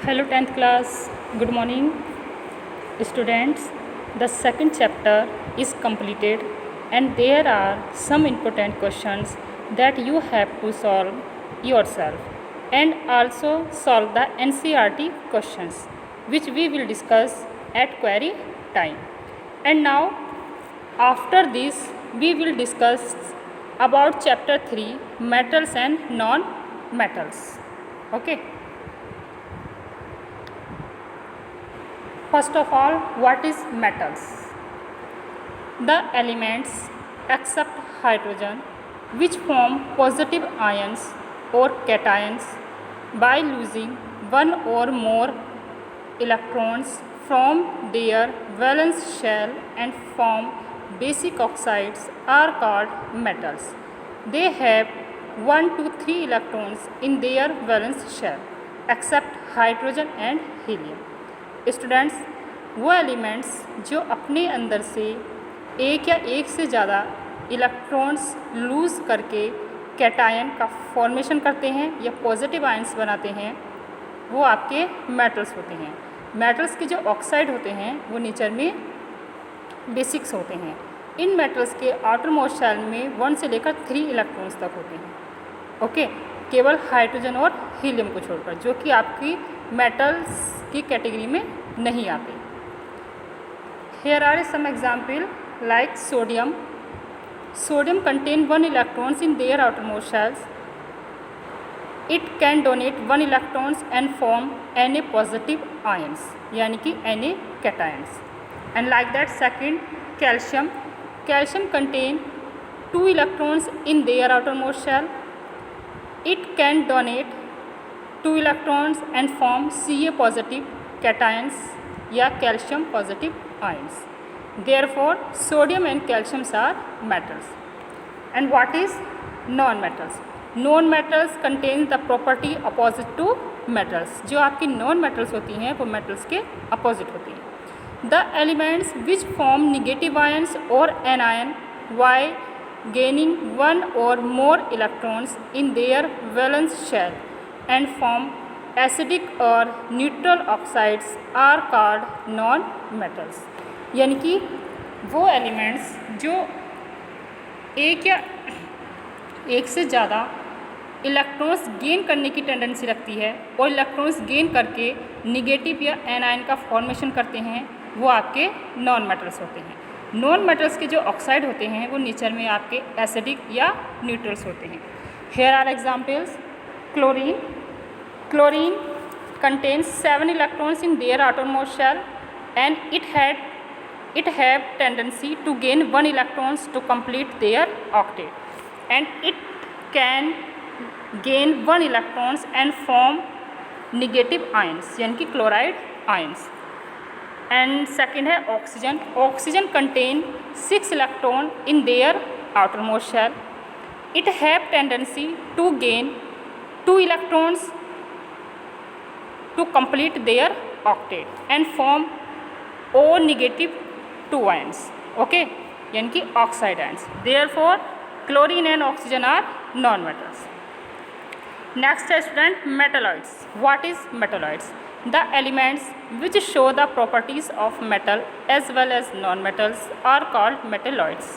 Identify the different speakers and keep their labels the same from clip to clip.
Speaker 1: Hello 10th class, good morning students. The second chapter is completed and there are some important questions that you have to solve yourself and also solve the NCERT questions which we will discuss at query time. And now after this we will discuss about chapter 3 metals and non-metals. Okay. First of all, what is metals? The elements except hydrogen which form positive ions or cations by losing one or more electrons from their valence shell and form basic oxides are called metals. They have 1 to 3 electrons in their valence shell except hydrogen and helium. Students, वो elements जो अपने अंदर से एक या एक से ज़्यादा इलेक्ट्रॉन्स लूज़ करके कैटायन का फॉर्मेशन करते हैं या पॉजिटिव आयंस बनाते हैं, वो आपके मेटल्स होते हैं। मेटल्स के जो ऑक्साइड होते हैं वो नेचर में बेसिक्स होते हैं। इन मेटल्स के आउटर मोस्ट शेल में 1 से लेकर 3 इलेक्ट्रॉन्स तक होते हैं। ओके, केवल हाइड्रोजन और हीलियम को छोड़कर, जो कि आपकी मेटल्स की कैटेगरी में नहीं आते। Here are some example like sodium. Sodium contain 1 electrons in their outermost shells. It can donate 1 electrons and form Na positive ions, यानी कि Na cations. And like that, second, calcium. Calcium contain 2 electrons in their outermost shell. It can donate 2 electrons and form Ca positive cations या calcium positive ions. Therefore, sodium and calcium are metals. And what is non-metals? Non-metals contain the property opposite to metals. जो आपकी non-metals होती हैं वो metals के opposite होती हैं. The elements which form negative ions or anion while gaining 1 or more electrons in their valence shell and form acidic और neutral oxides are called non metals. यानी कि वो एलिमेंट्स जो एक या एक से ज़्यादा इलेक्ट्रॉन्स गेन करने की टेंडेंसी रखती है और इलेक्ट्रॉन्स गेन करके निगेटिव या एनायन का फॉर्मेशन करते हैं, वो आपके नॉन मेटल्स होते हैं। नॉन मेटल्स के जो ऑक्साइड होते हैं वो नेचर में आपके एसिडिक या न्यूट्रल्स होते हैं। Here are examples. Chlorine. Chlorine contains 7 electrons in their outermost shell and it have tendency to gain 1 electrons to complete their octet, and it can gain 1 electrons and form negative ions यानी कि chloride ions. And second है oxygen. Oxygen contain 6 electron in their outermost shell. It have tendency to gain 2 electrons to complete their octet and form O negative 2 ions. Okay, यानी कि oxide ions. Therefore, chlorine and oxygen are non-metals. Next है student metalloids. What is metalloids? The elements which show the properties of metal as well as non-metals are called metalloids.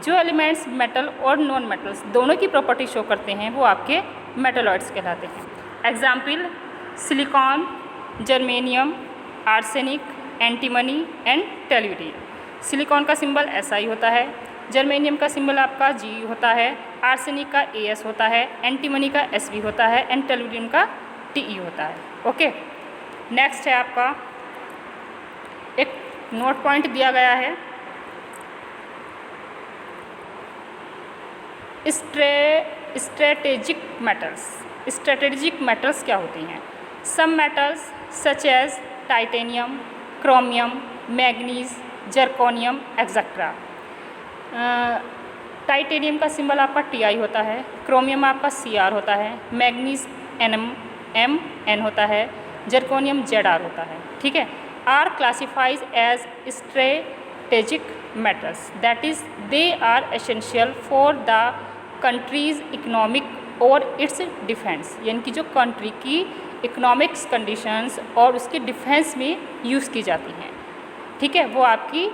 Speaker 1: जो elements metal और non metals दोनों की property show करते हैं वो आपके metalloids कहलाते हैं। Example silicon, germanium, arsenic, antimony and tellurium. Silicon का सिंबल SI होता है, जर्मेनियम का सिंबल आपका G होता है, आर्सेनिक का AS होता है, एंटीमनी का SV होता है एंड टेल्यूरियम का TE होता है. ओके, नेक्स्ट है आपका एक नोट पॉइंट दिया गया है, स्ट्रेटेजिक मेटल्स. स्ट्रेटेजिक मेटल्स क्या होती हैं? Some metals such as titanium, chromium, manganese, zirconium etcetera. Titanium का सिंबल आपका TI होता है, क्रोमियम आपका CR होता है, मैग्नीज MN होता है, जर्कोनियम ZR होता है. ठीक है, are classifies as strategic metals, that is they are essential for the country's economic और इट्स डिफेंस. यानी कि जो कंट्री की इकोनॉमिक्स कंडीशंस और उसके डिफेंस में यूज़ की जाती हैं, ठीक है, वो आपकी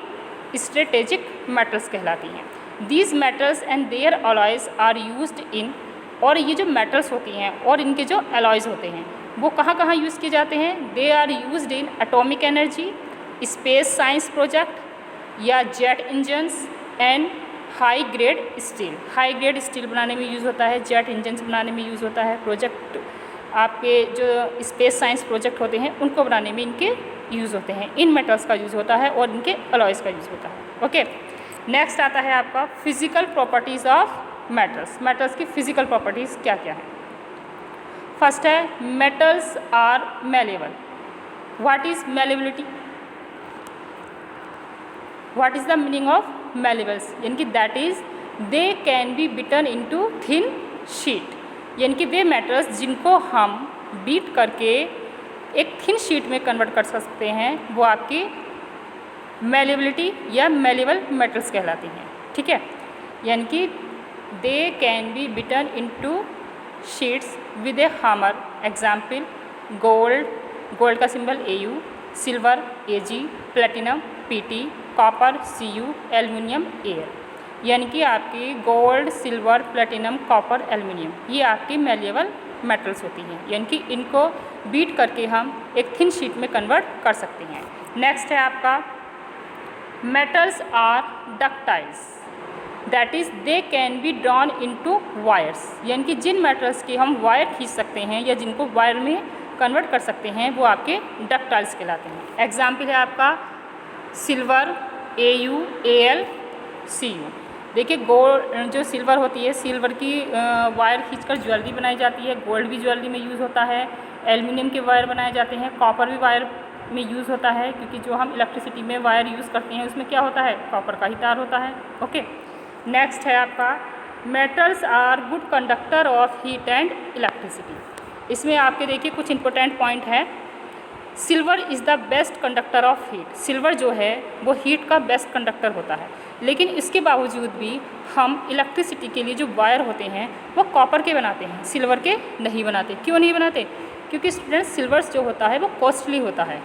Speaker 1: स्ट्रेटेजिक मेटल्स कहलाती हैं। These metals and their alloys are used in, और ये जो मेटल्स होती हैं और इनके जो अलॉयज होते हैं वो कहाँ कहाँ यूज़ किए जाते हैं? They are used in atomic energy, space science project या jet engines and high grade steel. High grade steel बनाने में यूज़ होता है, जेट इंजन्स बनाने में यूज़ होता है, प्रोजेक्ट आपके जो स्पेस साइंस प्रोजेक्ट होते हैं उनको बनाने में इनके यूज़ होते हैं। इन मेटल्स का यूज़ होता है और इनके अलॉयज़ का यूज़ होता है। ओके, नेक्स्ट आता है आपका physical properties of metals. Metals की फिजिकल प्रॉपर्टीज़ क्या क्या है? फर्स्ट है metals are malleable. What is malleability? What is the meaning of malleables? यानी कि that is they can be beaten into thin sheet, यानी कि वे मेटल्स जिनको हम बीट करके एक थिन शीट में कन्वर्ट कर सकते हैं वो आपकी मेलेबिलिटी या मेलेबल मेटल्स कहलाती हैं, ठीक है। यानी कि they can be beaten into sheets with a hammer. Example gold, gold का symbol AU, silver AG, platinum PT, copper CU, aluminium AL। यानी कि आपकी gold, silver, platinum, copper, aluminium ये आपकी मेलेबल मेटल्स होती हैं, यानी कि इनको बीट करके हम एक थिन शीट में कन्वर्ट कर सकते हैं। नेक्स्ट है आपका metals are ductiles, that is they can be drawn into wires. यानी कि जिन मेटल्स की हम वायर खींच सकते हैं या जिनको वायर में कन्वर्ट कर सकते हैं वो आपके डक्टाइल्स कहलाते हैं। एग्जाम्पल है आपका सिल्वर AU, AL, CU। देखिए गोल्ड जो सिल्वर होती है, सिल्वर की वायर खींचकर ज्वेलरी बनाई जाती है, गोल्ड भी ज्वेलरी में यूज़ होता है, एल्युमिनियम के वायर बनाए जाते हैं, कॉपर भी वायर में यूज़ होता है, क्योंकि जो हम इलेक्ट्रिसिटी में वायर यूज़ करते हैं उसमें क्या होता है? कॉपर का ही तार होता है। ओके, नेक्स्ट है आपका metals are good conductor of heat and electricity. इसमें आपके देखिए कुछ इंपॉर्टेंट पॉइंट है। Silver is the best conductor of heat. Silver जो है वो हीट का बेस्ट कंडक्टर होता है, लेकिन इसके बावजूद भी हम इलेक्ट्रिसिटी के लिए जो वायर होते हैं वो कॉपर के बनाते हैं, सिल्वर के नहीं बनाते। क्यों नहीं बनाते? क्योंकि स्टूडेंट सिल्वर्स जो होता है वो कॉस्टली होता है,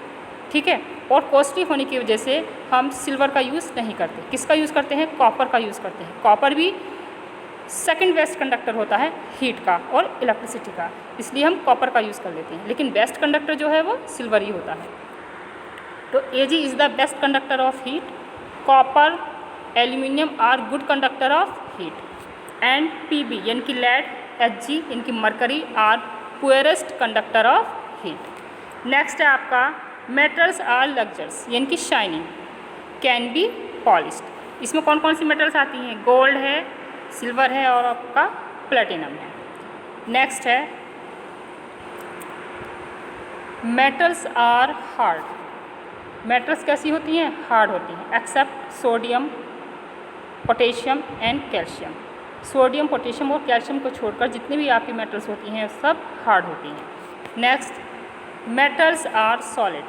Speaker 1: ठीक है, और कॉस्टली होने की वजह से हम सिल्वर का यूज़ नहीं करते। किसका यूज़ करते हैं? कॉपर का यूज़ करते हैं। कॉपर भी सेकंड बेस्ट कंडक्टर होता है हीट का और इलेक्ट्रिसिटी का, इसलिए हम कॉपर का यूज़ कर लेते हैं, लेकिन बेस्ट कंडक्टर जो है वो सिल्वर ही होता है। तो Ag is the best conductor of heat, copper, aluminium are good conductor of heat, and Pb यानी कि लेड, Hg यानी कि mercury are poorest conductor of heat. Next है आपका मेटल्स आर लग्जर्स, यानी कि शाइनिंग, कैन बी पॉलिश्ड। इसमें कौन कौन सी मेटल्स आती हैं? गोल्ड है, सिल्वर है और आपका प्लेटिनम है। नेक्स्ट है मेटल्स आर हार्ड। मेटल्स कैसी होती हैं? हार्ड होती हैं, except sodium, potassium and calcium. Sodium, potassium और कैल्शियम को छोड़कर जितनी भी आपकी मेटल्स होती हैं सब हार्ड होती हैं। Next metals are solid.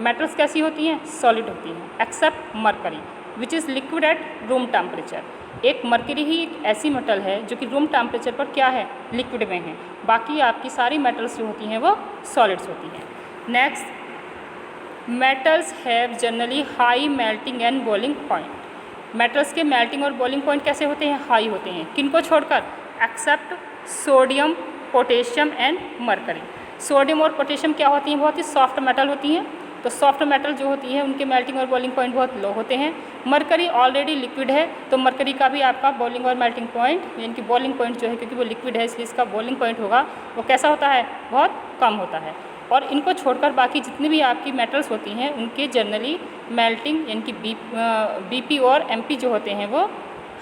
Speaker 1: Metals कैसी होती हैं? सॉलिड होती हैं, except mercury which is liquid at room temperature. एक मरकरी ही एक ऐसी मेटल है जो कि रूम टेम्परेचर पर क्या है? लिक्विड में है। बाकी आपकी सारी मेटल्स जो होती हैं वो सॉलिड्स होती हैं। Next metals have generally high melting and boiling point. Metals के मेल्टिंग और बॉइलिंग पॉइंट कैसे होते हैं? हाई होते हैं। किनको छोड़कर? Except sodium, potassium and mercury. Sodium और पोटेशियम क्या होती हैं? बहुत ही सॉफ्ट मेटल होती हैं, तो सॉफ्ट मेटल जो होती है उनके मेल्टिंग और बॉइलिंग पॉइंट बहुत लो होते हैं। मरकरी ऑलरेडी लिक्विड है, तो मरकरी का भी आपका बॉइलिंग और मेल्टिंग पॉइंट यानी कि बॉइलिंग पॉइंट जो है, क्योंकि वो लिक्विड है इसलिए इसका बॉइलिंग पॉइंट होगा वो कैसा होता है? बहुत कम होता है। और इनको छोड़कर बाकी जितनी भी आपकी मेटल्स होती हैं उनके जनरली मेल्टिंग यानी कि BP और MP जो होते हैं वो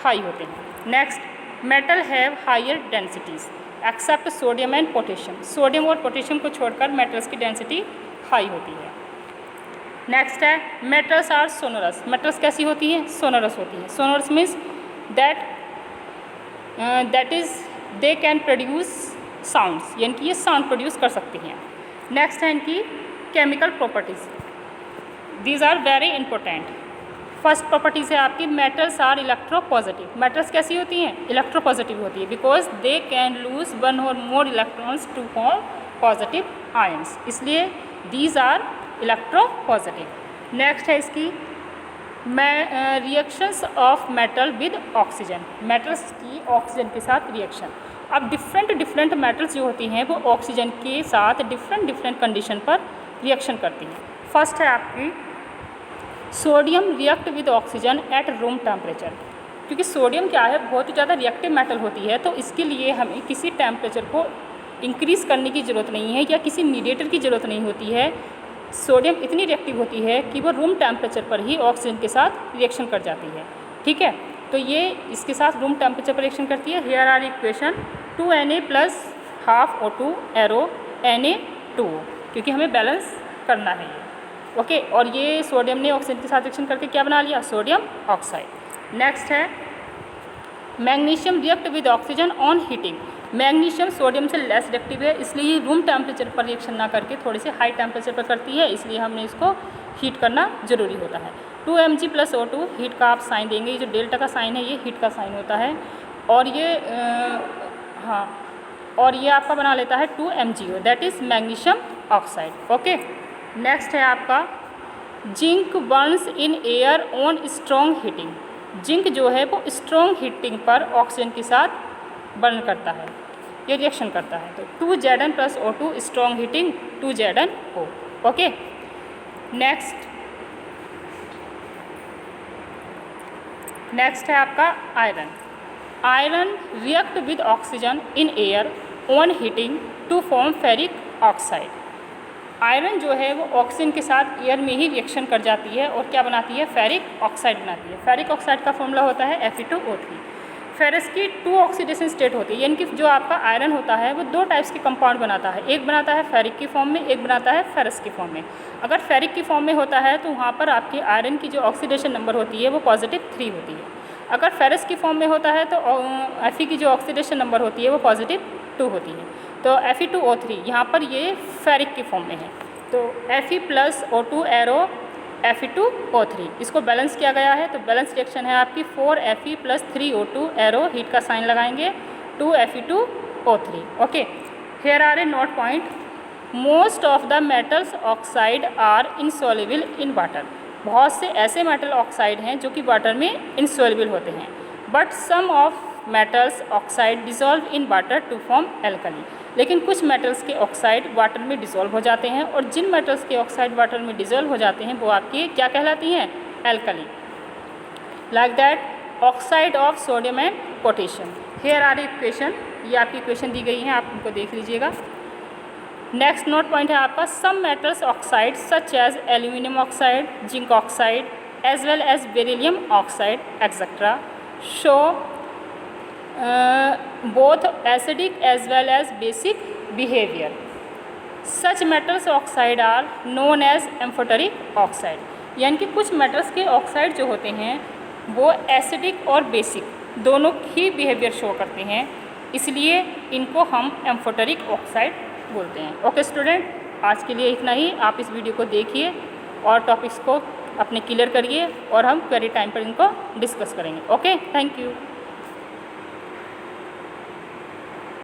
Speaker 1: हाई होते हैं। Next metal have higher densities except sodium and potassium. Sodium और पोटेशियम को छोड़कर मेटल्स की डेंसिटी हाई होती है। नेक्स्ट है मेटल्स आर सोनरस। मेटल्स कैसी होती हैं? सोनरस होती हैं। Sonorous means that is they can produce sounds, यानी कि ये साउंड प्रोड्यूस कर सकती हैं। नेक्स्ट है इनकी chemical properties, these are very important. First properties है आपकी मेटल्स आर इलेक्ट्रोपॉजिटिव। मेटल्स कैसी होती हैं? इलेक्ट्रोपॉजिटिव होती है, because they can lose one or more electrons to form positive ions, इसलिए दीज आर इलेक्ट्रोपॉजिटिव। नेक्स्ट है इसकी reactions of metal with oxygen, metals की ऑक्सीजन के साथ रिएक्शन। अब डिफरेंट मेटल्स जो होती हैं वो ऑक्सीजन के साथ डिफरेंट कंडीशन पर रिएक्शन करती हैं। फर्स्ट है आपकी sodium react with oxygen eight room temperature, क्योंकि सोडियम क्या है, बहुत ही ज़्यादा रिएक्टिव मेटल होती है, तो इसके लिए हमें किसी टेम्परेचर को इंक्रीज़ करने की ज़रूरत नहीं है या किसी मीडिएटर की ज़रूरत नहीं होती है। सोडियम इतनी रिएक्टिव होती है कि वो रूम टेम्परेचर पर ही ऑक्सीजन के साथ रिएक्शन कर जाती है, ठीक है। तो ये इसके साथ रूम टेम्परेचर पर रिएक्शन करती है। Here R equation 2Na + ½ O2 arrow Na2, क्योंकि हमें बैलेंस करना है ये, ओके। और ये सोडियम ने ऑक्सीजन के साथ रिएक्शन करके क्या बना लिया, सोडियम ऑक्साइड। नेक्स्ट है magnesium react with oxygen on heating, magnesium sodium से लेस रिएक्टिव है, इसलिए रूम टेम्परेचर पर रिएक्शन ना करके थोड़े से हाई टेम्परेचर पर करती है, इसलिए हमने इसको हीट करना ज़रूरी होता है। 2Mg + O2 हीट का आप साइन देंगे, ये जो डेल्टा का साइन है ये हीट का साइन होता है, और ये हाँ, और ये आपका बना लेता है 2MgO, that is magnesium oxide, okay. Next है आपका zinc Burns in air on strong heating, zinc जो है वो स्ट्रॉन्ग हीटिंग पर ऑक्सीजन के साथ बर्न करता है, ये रिएक्शन करता है। तो 2Zn + O2 strong heating 2ZnO, okay. Next है आपका iron, iron react with oxygen in air on heating to form ferric oxide, iron जो है वो ऑक्सीजन के साथ एयर में ही रिएक्शन कर जाती है और क्या बनाती है, फेरिक ऑक्साइड बनाती है। फेरिक ऑक्साइड का फॉर्मूला होता है Fe2O3। फेरस की 2 ऑक्सीडेशन स्टेट होती है, यानी कि जो आपका आयरन होता है वो 2 टाइप्स के कंपाउंड बनाता है, एक बनाता है फेरिक की फॉर्म में, एक बनाता है फेरस की फॉर्म में। अगर फेरिक की फॉर्म में होता है तो वहाँ पर आपकी आयरन की जो ऑक्सीडेशन नंबर होती है वो +3 होती है। अगर फेरस की फॉर्म में होता है तो Fe की जो ऑक्सीडेशन नंबर होती है वो +2 होती है। तो Fe2O3 यहाँ पर ये फेरिक की फॉर्म में है, तो Fe + O2 एरो Fe2O3, इसको बैलेंस किया गया है, तो बैलेंस रिएक्शन है आपकी 4Fe + 3O2 एरो हीट का साइन लगाएंगे 2Fe2O3, okay. Here are a note point, most of the metals oxide are insoluble in water, बहुत से ऐसे मेटल ऑक्साइड हैं जो कि वाटर में इनसॉल्युबल होते हैं, but some of metals oxide dissolve in water to form alkali, लेकिन कुछ मेटल्स के ऑक्साइड वाटर में डिसॉल्व हो जाते हैं, और जिन मेटल्स के ऑक्साइड वाटर में डिसॉल्व हो जाते हैं वो आपकी क्या कहलाती हैं, alkali. Like that oxide of sodium and potassium. Here are equation, ये आपकी इक्वेशन दी गई है, आप उनको देख लीजिएगा। नेक्स्ट नोट पॉइंट है आपका some metals oxide such as aluminium oxide, zinc oxide as well as beryllium oxide etcetera show both acidic as well as basic behavior. Such metals oxide are known as amphoteric oxide, यानी कि कुछ metals के oxide जो होते हैं वो acidic और basic दोनों ही बिहेवियर शो करते हैं, इसलिए इनको हम एम्फोटेरिक ऑक्साइड बोलते हैं। ओके स्टूडेंट, आज के लिए इतना ही। आप इस वीडियो को देखिए और टॉपिक्स को अपने क्लियर करिए और हम क्वेरी टाइम पर इनको डिस्कस करेंगे। Okay, thank you.